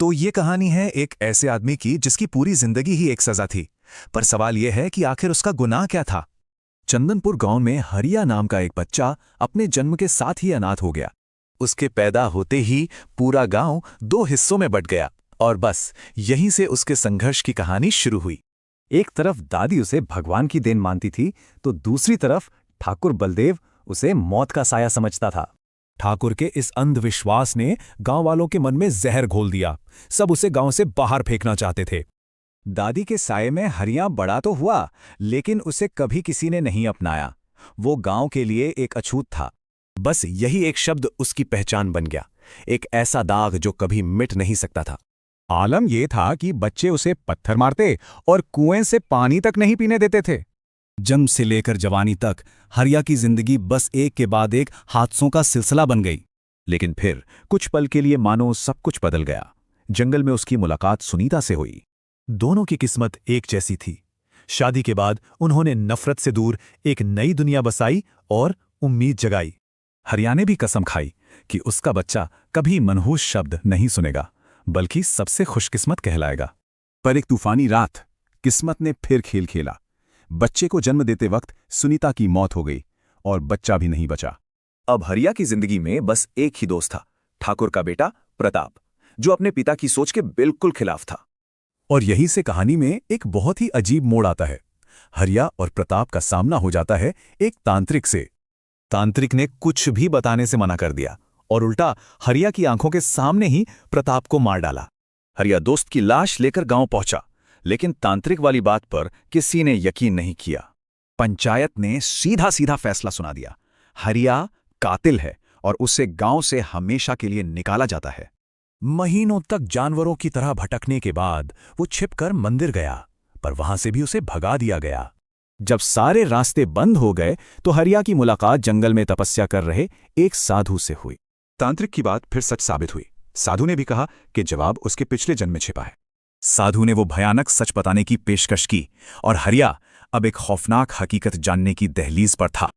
तो ये कहानी है एक ऐसे आदमी की जिसकी पूरी जिंदगी ही एक सजा थी। पर सवाल यह है कि आखिर उसका गुनाह क्या था। चंदनपुर गांव में हरिया नाम का एक बच्चा अपने जन्म के साथ ही अनाथ हो गया। उसके पैदा होते ही पूरा गांव दो हिस्सों में बंट गया और बस यहीं से उसके संघर्ष की कहानी शुरू हुई। एक तरफ दादी उसे भगवान की देन मानती थी तो दूसरी तरफ ठाकुर बलदेव उसे मौत का साया समझता था। ठाकुर के इस अंधविश्वास ने गांव वालों के मन में जहर घोल दिया। सब उसे गांव से बाहर फेंकना चाहते थे। दादी के साये में हरिया बड़ा तो हुआ, लेकिन उसे कभी किसी ने नहीं अपनाया। वो गांव के लिए एक अछूत था। बस यही एक शब्द उसकी पहचान बन गया, एक ऐसा दाग जो कभी मिट नहीं सकता था। आलम यह था कि बच्चे उसे पत्थर मारते और कुएं से पानी तक नहीं पीने देते थे। जन्म से लेकर जवानी तक हरिया की जिंदगी बस एक के बाद एक हादसों का सिलसिला बन गई। लेकिन फिर कुछ पल के लिए मानो सब कुछ बदल गया। जंगल में उसकी मुलाकात सुनीता से हुई। दोनों की किस्मत एक जैसी थी। शादी के बाद उन्होंने नफरत से दूर एक नई दुनिया बसाई और उम्मीद जगाई। हरिया ने भी कसम खाई कि उसका बच्चा कभी मनहूस शब्द नहीं सुनेगा, बल्कि सबसे खुशकिस्मत कहलाएगा। पर एक तूफानी रात किस्मत ने फिर खेल खेला। बच्चे को जन्म देते वक्त सुनीता की मौत हो गई और बच्चा भी नहीं बचा। अब हरिया की जिंदगी में बस एक ही दोस्त था, ठाकुर का बेटा प्रताप, जो अपने पिता की सोच के बिल्कुल खिलाफ था। और यहीं से कहानी में एक बहुत ही अजीब मोड़ आता है। हरिया और प्रताप का सामना हो जाता है एक तांत्रिक से। तांत्रिक ने कुछ भी बताने से मना कर दिया और उल्टा हरिया की आंखों के सामने ही प्रताप को मार डाला। हरिया दोस्त की लाश लेकर गांव पहुंचा, लेकिन तांत्रिक वाली बात पर किसी ने यकीन नहीं किया। पंचायत ने सीधा सीधा फैसला सुना दिया, हरिया कातिल है और उसे गांव से हमेशा के लिए निकाला जाता है। महीनों तक जानवरों की तरह भटकने के बाद वो छिपकर मंदिर गया, पर वहां से भी उसे भगा दिया गया। जब सारे रास्ते बंद हो गए तो हरिया की मुलाकात जंगल में तपस्या कर रहे एक साधु से हुई। तांत्रिक की बात फिर सच साबित हुई। साधु ने भी कहा कि जवाब उसके पिछले जन्म में छिपा है। साधु ने वो भयानक सच बताने की पेशकश की और हरिया अब एक खौफनाक हकीकत जानने की दहलीज पर था।